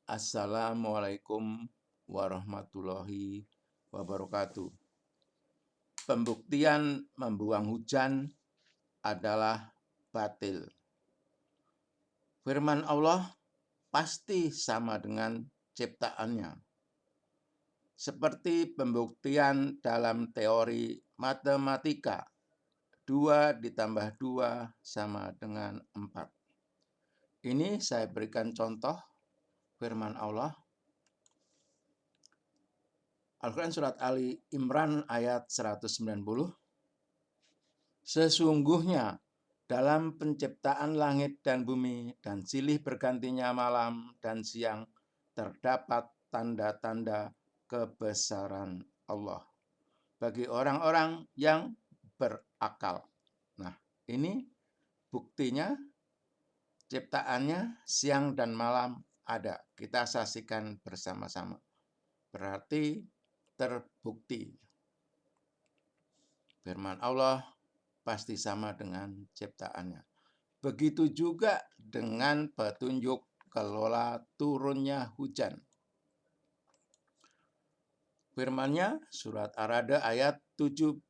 Assalamualaikum warahmatullahi wabarakatuh. Pembuktian membuang hujan adalah batil. Firman Allah pasti sama dengan ciptaannya. Seperti pembuktian dalam teori matematika, 2 ditambah 2 sama dengan 4. Ini saya berikan contoh firman Allah. Al-Quran Surat Ali Imran ayat 190. Sesungguhnya dalam penciptaan langit dan bumi dan silih bergantinya malam dan siang terdapat tanda-tanda kebesaran Allah bagi orang-orang yang berakal. Nah, ini buktinya ciptaannya siang dan malam ada. Kita saksikan bersama-sama. Berarti terbukti. Firman Allah pasti sama dengan ciptaannya. Begitu juga dengan petunjuk kelola turunnya hujan. Firman-Nya surat Ar-Ra'd ayat 17.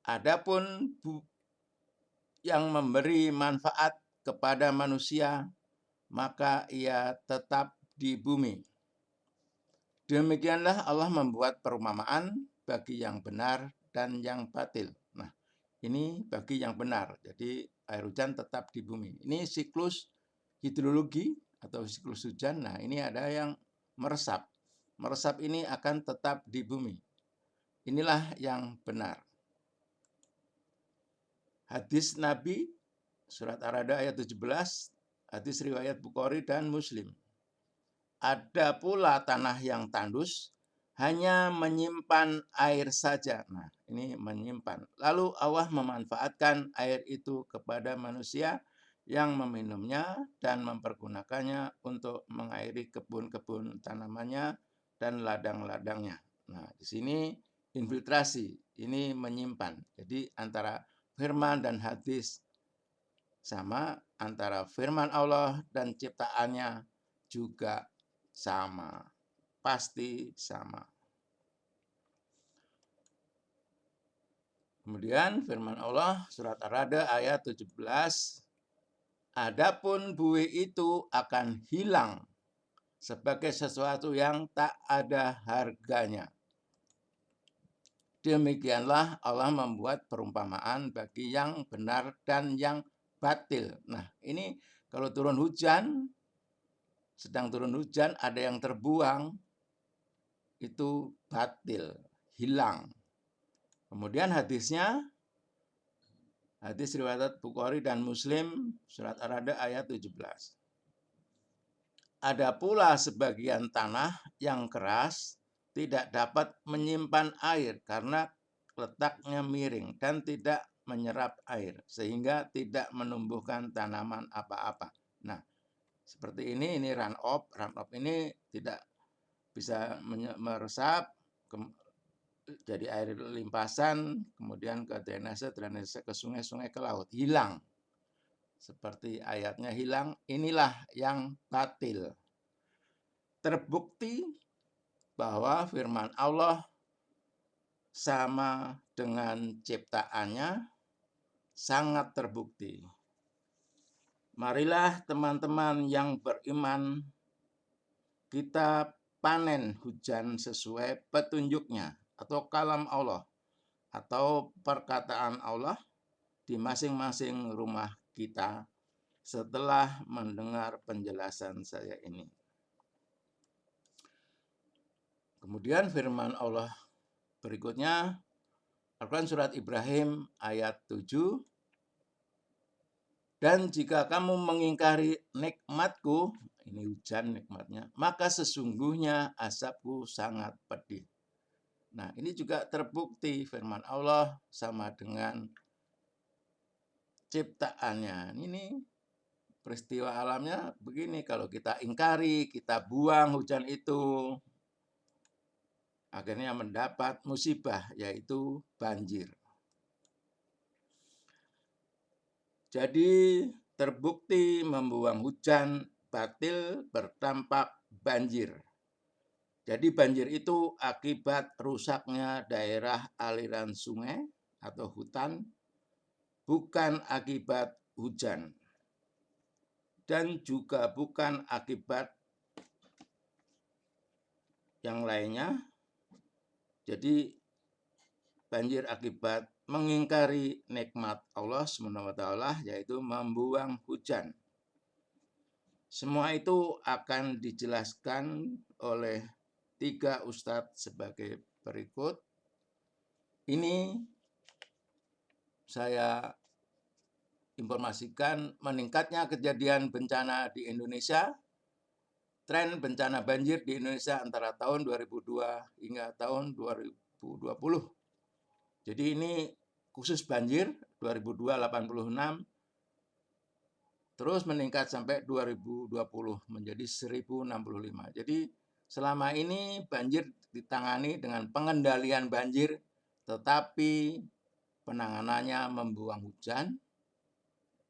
Adapun yang memberi manfaat kepada manusia, maka ia tetap di bumi. Demikianlah Allah membuat perumpamaan bagi yang benar dan yang batil. Nah, ini bagi yang benar. Jadi air hujan tetap di bumi. Ini siklus hidrologi atau siklus hujan. Nah, ini ada yang meresap. Meresap ini akan tetap di bumi. Inilah yang benar. Hadis Nabi surat Ar-Ra'd ayat 17, hadis riwayat Bukhari dan Muslim. Ada pula tanah yang tandus, hanya menyimpan air saja. Nah, ini menyimpan. Lalu Allah memanfaatkan air itu kepada manusia yang meminumnya dan mempergunakannya untuk mengairi kebun-kebun tanamannya dan ladang-ladangnya. Nah, di sini infiltrasi, ini menyimpan. Jadi antara firman dan hadis sama, antara firman Allah dan ciptaannya juga sama, pasti sama. Kemudian firman Allah surat Ar-Ra'd ayat 17. Adapun buih itu akan hilang sebagai sesuatu yang tak ada harganya. Demikianlah Allah membuat perumpamaan bagi yang benar dan yang batil. Nah, ini kalau turun hujan, sedang turun hujan, ada yang terbuang, itu batil, hilang. Kemudian hadisnya, hadis riwayat Bukhari dan Muslim, surat Ar-Ra'd ayat 17. Ada pula sebagian tanah yang keras, tidak dapat menyimpan air karena letaknya miring dan tidak menyerap air, sehingga tidak menumbuhkan tanaman apa-apa. Nah, seperti ini run off ini tidak bisa meresap, jadi air limpasan, kemudian ke drainase ke sungai-sungai, ke laut, hilang. Seperti ayatnya hilang, inilah yang batil. Terbukti bahwa firman Allah sama dengan ciptaannya, sangat terbukti. Marilah teman-teman yang beriman, kita panen hujan sesuai petunjuknya atau kalam Allah atau perkataan Allah di masing-masing rumah kita setelah mendengar penjelasan saya ini. Kemudian firman Allah berikutnya, Al-Quran surat Ibrahim ayat 7. Dan jika kamu mengingkari nikmatku, ini hujan nikmatnya, maka sesungguhnya azabku sangat pedih. Nah, ini juga terbukti firman Allah sama dengan ciptaannya. Ini peristiwa alamnya begini, kalau kita ingkari, kita buang hujan itu, akhirnya mendapat musibah, yaitu banjir. Jadi terbukti membuang hujan batil berdampak banjir. Jadi banjir itu akibat rusaknya daerah aliran sungai atau hutan, bukan akibat hujan. Dan juga bukan akibat yang lainnya. Jadi banjir akibat mengingkari nikmat Allah SWT, yaitu membuang hujan. Semua itu akan dijelaskan oleh 3 ustadz sebagai berikut. Ini saya informasikan meningkatnya kejadian bencana di Indonesia, tren bencana banjir di Indonesia antara tahun 2002 hingga tahun 2020. Jadi ini khusus banjir 2002 86, terus meningkat sampai 2020 menjadi 1065. Jadi selama ini banjir ditangani dengan pengendalian banjir, tetapi penanganannya membuang hujan.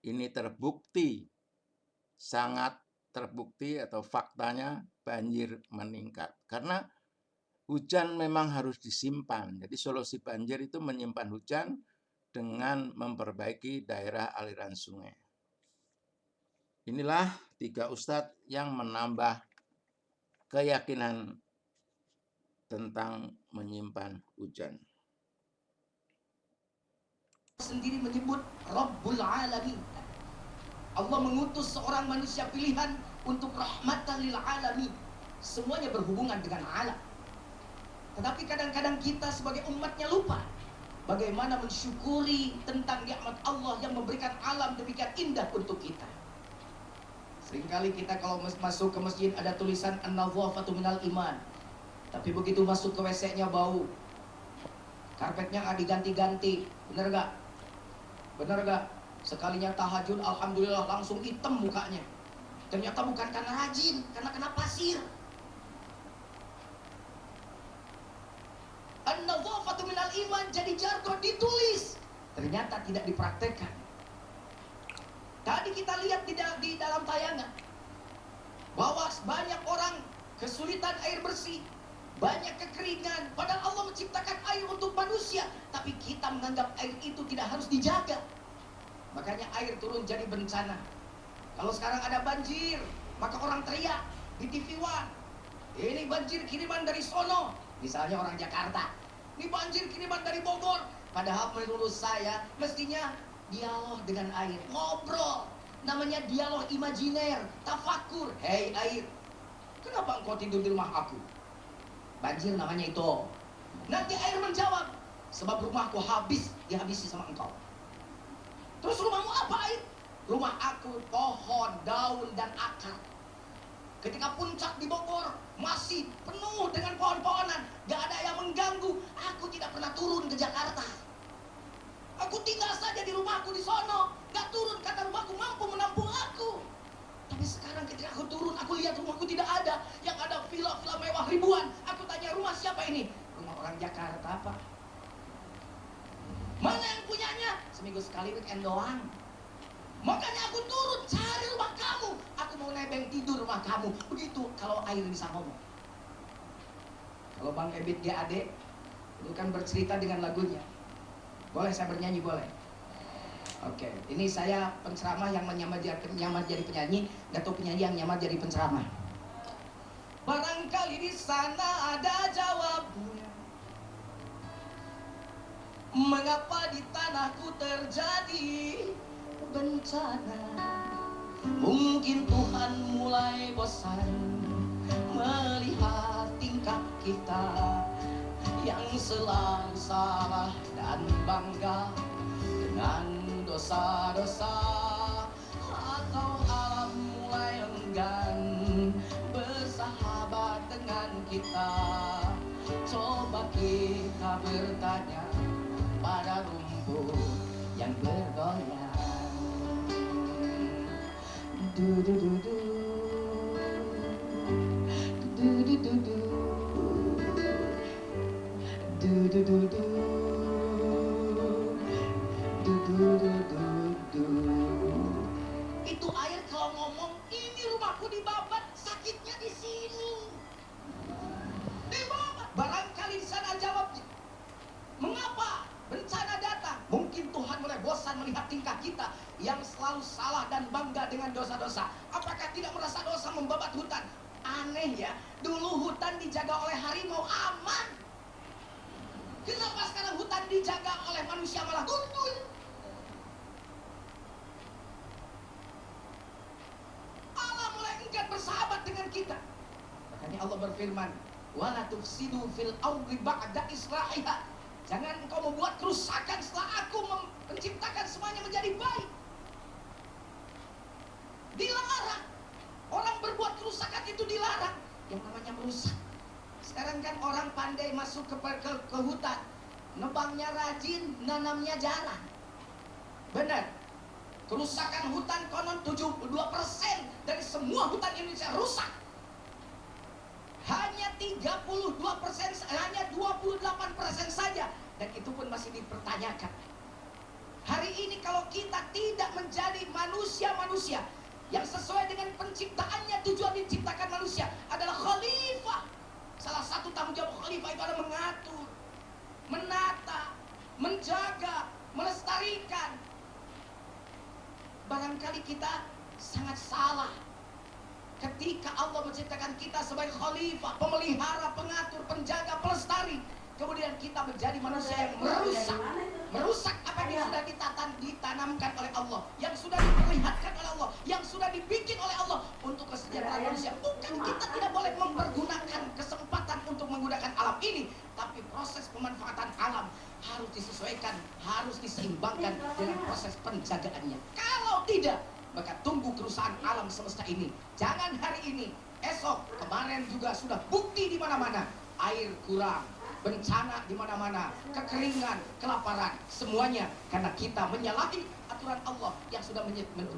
Ini terbukti, sangat terbukti atau faktanya banjir meningkat. Karena hujan memang harus disimpan. Jadi solusi banjir itu menyimpan hujan dengan memperbaiki daerah aliran sungai. Inilah 3 ustadz yang menambah keyakinan tentang menyimpan hujan. Sendiri menyebut Rabbul Alamin. Allah mengutus seorang manusia pilihan untuk rahmatan lil alamin. Semuanya berhubungan dengan alam. Tetapi kadang-kadang kita sebagai umatnya lupa bagaimana mensyukuri tentang nikmat Allah yang memberikan alam demikian indah untuk kita. Seringkali kita kalau masuk ke masjid ada tulisan an-nadhafatu minal iman. Tapi begitu masuk ke WC-nya bau. Karpetnya nggak diganti-ganti. Bener gak? Bener gak? Sekalinya tahajud, alhamdulillah langsung hitam mukanya. Ternyata bukan karena rajin, karena kena pasir. An-nadhafatu minal iman jadi jargon ditulis, ternyata tidak dipraktekkan. Tadi kita lihat di dalam tayangan bahwa banyak orang kesulitan air bersih, banyak kekeringan, padahal Allah menciptakan air untuk manusia, tapi kita menganggap air itu tidak harus dijaga. Makanya air turun jadi bencana. Kalau sekarang ada banjir, maka orang teriak di TV One, ini banjir kiriman dari sono. Misalnya orang Jakarta, ini banjir kiriman dari Bogor. Padahal menurut saya mestinya dialog dengan air, ngobrol. Namanya dialog imajiner, tafakur. Hei air, kenapa engkau tidur di rumah aku? Banjir namanya itu. Nanti air menjawab, sebab rumahku dihabisi sama engkau. Terus rumahmu apa air? Rumah aku pohon, daun, dan akar. Ketika puncak di Bogor masih penuh dengan pohon-pohonan, gak ada yang mengganggu, aku tidak pernah turun ke Jakarta. Aku tinggal saja di rumahku di sono, gak turun karena rumahku mampu menampung aku. Tapi sekarang ketika aku turun, aku lihat rumahku tidak ada, yang ada villa-villa mewah ribuan. Aku tanya, rumah siapa ini? Rumah orang Jakarta, Pak. Mana yang punyanya? Seminggu sekali weekend doang. Makanya aku turun cari rumah kamu. Aku mau nebeng tidur rumah kamu. Begitu kalau air bisa ngomong. Kalau Bang Ebit GAD itu kan bercerita dengan lagunya. Boleh saya bernyanyi? Boleh. Oke, ini saya penceramah yang nyamar jadi penyanyi, gak tahu penyanyi yang nyamar jadi penceramah. Barangkali di sana ada jawabnya. Mengapa di tanahku terjadi bencana? Mungkin Tuhan mulai bosan melihat tingkah kita yang selalu salah dan bangga dengan dosa-dosa, atau alam mulai enggan bersahabat dengan kita. Coba kita bertanya pada rumput yang bergoyang. Du-du-du-du, du-du-du-du, du-du-du-du, du-du-du-du. Itu air kalau ngomong, ini rumah rumahku dibabat, sakitnya di sini. Dibabat. Barangkali di sana jawabnya. Mengapa bencana datang? Mungkin Tuhan mulai bosan melihat tingkah kita yang selalu salah dan bangga dengan dosa-dosa. Apakah tidak merasa dosa membabat hutan? Aneh ya, dulu hutan dijaga oleh harimau aman. Kenapa sekarang hutan dijaga oleh manusia malah gundul? Allah mulai enggan bersahabat dengan kita. Makanya Allah berfirman, wala tufsidu fil ardi ba'da islahiha. Jangan engkau membuat kerusakan setelah aku menciptakan semuanya menjadi baik. Dilarang. Orang berbuat kerusakan itu dilarang. Yang namanya merusak. Sekarang kan orang pandai masuk ke hutan. Nebangnya rajin, nanamnya jarang. Benar. Kerusakan hutan konon 72% dari semua hutan Indonesia rusak. Hanya 32%, hanya 28% saja. Dan itu pun masih dipertanyakan. Hari ini kalau kita tidak menjadi manusia-manusia yang sesuai dengan penciptaannya, tujuan diciptakan manusia adalah khalifah. Salah satu tanggung jawab khalifah itu adalah mengatur, menata, menjaga, melestarikan. Barangkali kita sangat salah ketika Allah menciptakan kita sebagai khalifah, pemelihara, pengatur, penjaga, pelestari. Kemudian kita menjadi manusia yang merusak apa yang sudah ditanamkan oleh Allah, yang sudah diperlihatkan oleh Allah, yang sudah dibikin oleh Allah untuk kesejahteraan manusia. Bukan kita tidak boleh mempergunakan kesempatan untuk menggunakan alam ini, tapi proses pemanfaatan alam harus disesuaikan, harus diseimbangkan dengan proses penjagaannya. Kalau tidak, maka tunggu kerusakan alam semesta ini. Jangan hari ini, esok, kemarin juga sudah bukti di mana-mana. Air kurang, bencana di mana-mana, kekeringan, kelaparan, semuanya karena kita menyalahi aturan Allah yang sudah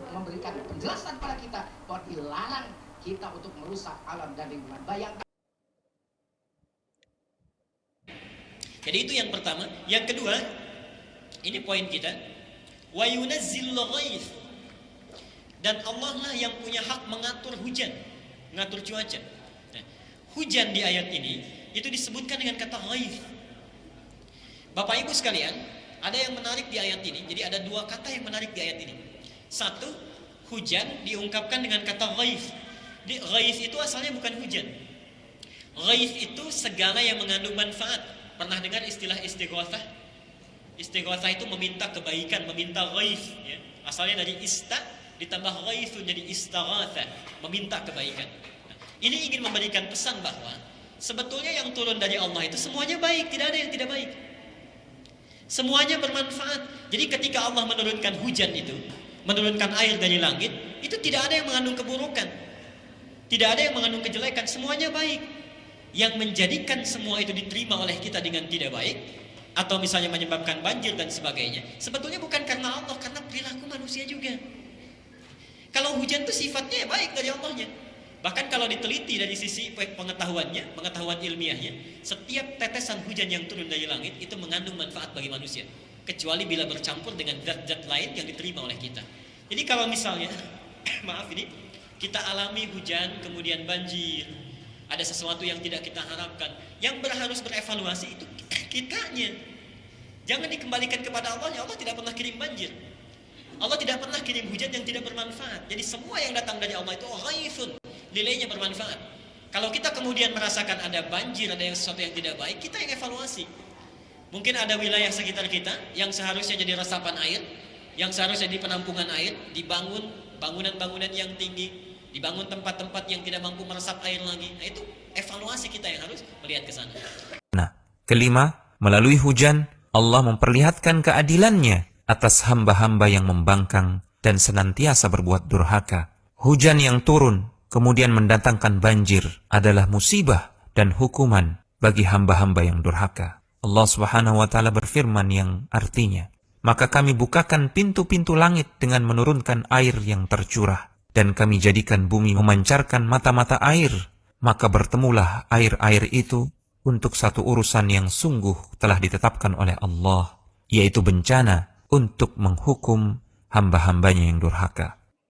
memberikan penjelasan pada kita bahwa dilarang kita untuk merusak alam dan lingkungan. Bayangkan. Jadi itu yang pertama. Yang kedua, ini poin kita. Wa yunazzilul ghaith. Dan Allah lah yang punya hak mengatur hujan, mengatur cuaca. Nah, hujan di ayat ini itu disebutkan dengan kata ghaith. Bapak Ibu sekalian, ada yang menarik di ayat ini. Jadi ada dua kata yang menarik di ayat ini. Satu, hujan diungkapkan dengan kata ghaith. Ghaith itu asalnya bukan hujan. Ghaith itu segala yang mengandung manfaat. Pernah dengar istilah istighatsah? Istighatsah itu meminta kebaikan, meminta ghaith, ya. Asalnya dari ditambah ghaithun jadi istaghatsah, meminta kebaikan. Nah, ini ingin memberikan pesan bahwa sebetulnya yang turun dari Allah itu semuanya baik, tidak ada yang tidak baik. Semuanya bermanfaat. Jadi ketika Allah menurunkan hujan itu, menurunkan air dari langit, itu tidak ada yang mengandung keburukan, tidak ada yang mengandung kejelekan, semuanya baik. Yang menjadikan semua itu diterima oleh kita dengan tidak baik, atau misalnya menyebabkan banjir dan sebagainya, sebetulnya bukan karena Allah, karena perilaku manusia juga. Kalau hujan itu sifatnya baik dari Allahnya. Bahkan kalau diteliti dari sisi pengetahuannya, pengetahuan ilmiahnya, setiap tetesan hujan yang turun dari langit itu mengandung manfaat bagi manusia, kecuali bila bercampur dengan zat-zat lain yang diterima oleh kita. Jadi kalau misalnya, maaf ini, kita alami hujan kemudian banjir, ada sesuatu yang tidak kita harapkan, yang harus berevaluasi itu kitanya. Jangan dikembalikan kepada Allah. Allah tidak pernah kirim banjir, Allah tidak pernah kirim hujan yang tidak bermanfaat. Jadi semua yang datang dari Allah itu ghaithun, nilainya bermanfaat. Kalau kita kemudian merasakan ada banjir, ada sesuatu yang tidak baik, kita yang evaluasi. Mungkin ada wilayah sekitar kita yang seharusnya jadi resapan air, yang seharusnya jadi penampungan air, dibangun bangunan-bangunan yang tinggi, dibangun tempat-tempat yang tidak mampu meresap air lagi. Nah, itu evaluasi kita yang harus melihat ke sana. Nah, kelima, melalui hujan Allah memperlihatkan keadilannya atas hamba-hamba yang membangkang dan senantiasa berbuat durhaka. Hujan yang turun kemudian mendatangkan banjir adalah musibah dan hukuman bagi hamba-hamba yang durhaka. Allah Subhanahu wa taala berfirman yang artinya, "Maka kami bukakan pintu-pintu langit dengan menurunkan air yang tercurah, dan kami jadikan bumi memancarkan mata-mata air, maka bertemulah air-air itu untuk satu urusan yang sungguh telah ditetapkan oleh Allah, yaitu bencana untuk menghukum hamba-hambanya yang durhaka."